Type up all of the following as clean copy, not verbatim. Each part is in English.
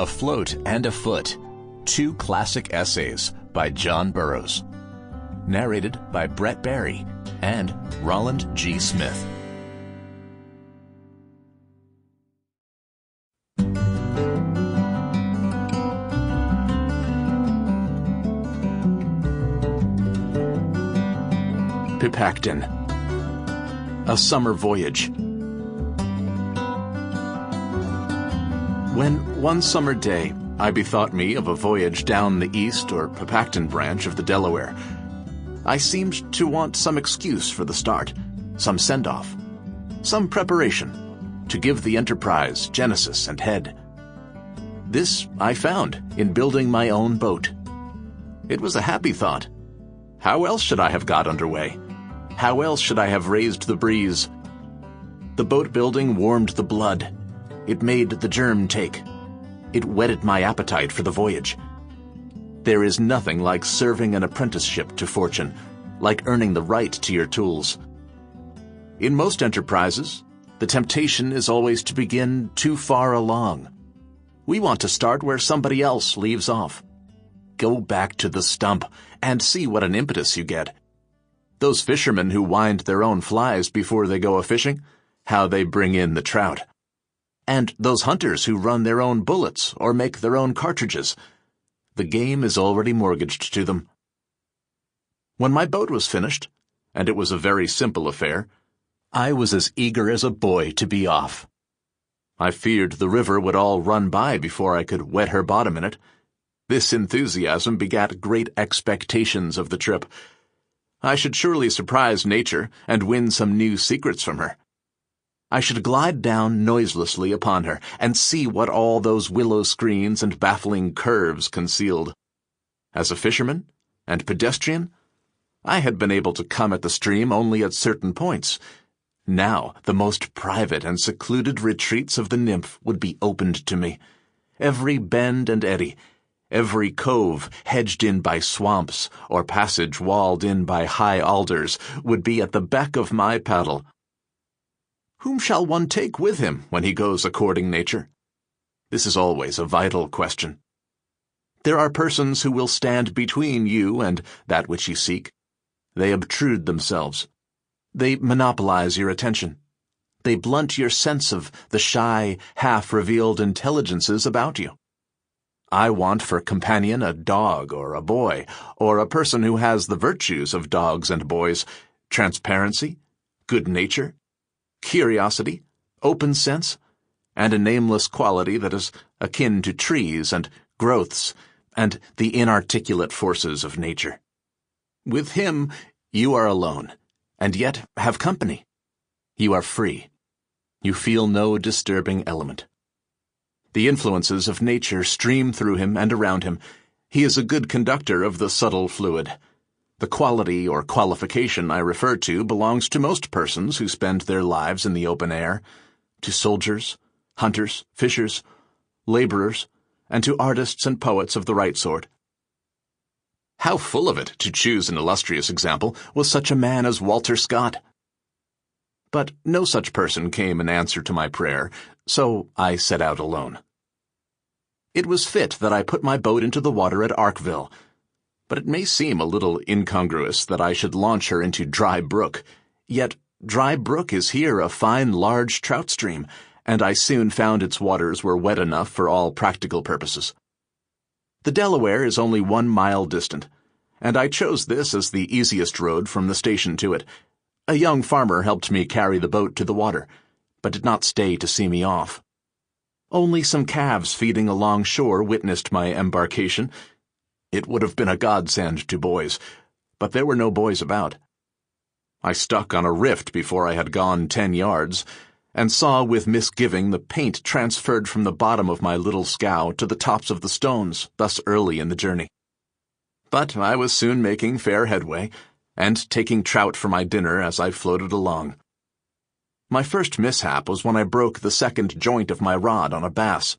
Afloat and Afoot, Two Classic Essays by John Burroughs. Narrated by Brett Barry and Rolland G. Smith. Pepacton, A Summer Voyage. When one summer day I bethought me of a voyage down the east or Pepacton branch of the Delaware, I seemed to want some excuse for the start, some send-off, some preparation to give the enterprise genesis and head. This I found in building my own boat. It was a happy thought. How else should I have got underway? How else should I have raised the breeze? The boat building warmed the blood. It made the germ take. It whetted my appetite for the voyage. There is nothing like serving an apprenticeship to fortune, like earning the right to your tools. In most enterprises, the temptation is always to begin too far along. We want to start where somebody else leaves off. Go back to the stump and see what an impetus you get. Those fishermen who wind their own flies before they go a-fishing, how they bring in the trout. And those hunters who run their own bullets or make their own cartridges. The game is already mortgaged to them. When my boat was finished, and it was a very simple affair, I was as eager as a boy to be off. I feared the river would all run by before I could wet her bottom in it. This enthusiasm begat great expectations of the trip. I should surely surprise nature and win some new secrets from her. I should glide down noiselessly upon her and see what all those willow screens and baffling curves concealed. As a fisherman and pedestrian, I had been able to come at the stream only at certain points. Now the most private and secluded retreats of the nymph would be opened to me. Every bend and eddy, every cove hedged in by swamps or passage walled in by high alders would be at the beck of my paddle. Whom shall one take with him when he goes a-courting nature? This is always a vital question. There are persons who will stand between you and that which you seek. They obtrude themselves. They monopolize your attention. They blunt your sense of the shy, half-revealed intelligences about you. I want for companion a dog or a boy, or a person who has the virtues of dogs and boys: transparency, good nature, curiosity, open sense, and a nameless quality that is akin to trees and growths and the inarticulate forces of nature. With him, you are alone, and yet have company. You are free. You feel no disturbing element. The influences of nature stream through him and around him. He is a good conductor of the subtle fluid. The quality or qualification I refer to belongs to most persons who spend their lives in the open air, to soldiers, hunters, fishers, laborers, and to artists and poets of the right sort. How full of it, to choose an illustrious example, was such a man as Walter Scott. But no such person came in answer to my prayer, so I set out alone. It was fit that I put my boat into the water at Arkville, but it may seem a little incongruous that I should launch her into Dry Brook, yet Dry Brook is here a fine large trout stream, and I soon found its waters were wet enough for all practical purposes. The Delaware is only 1 mile distant, and I chose this as the easiest road from the station to it. A young farmer helped me carry the boat to the water, but did not stay to see me off. Only some calves feeding along shore witnessed my embarkation. It would have been a godsend to boys, but there were no boys about. I stuck on a rift before I had gone 10 yards, and saw with misgiving the paint transferred from the bottom of my little scow to the tops of the stones, thus early in the journey. But I was soon making fair headway, and taking trout for my dinner as I floated along. My first mishap was when I broke the second joint of my rod on a bass,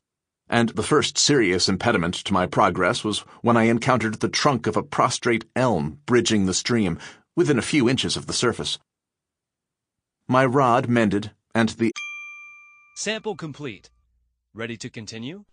and the first serious impediment to my progress was when I encountered the trunk of a prostrate elm bridging the stream, within a few inches of the surface. My rod mended, and the Sample complete. Ready to continue?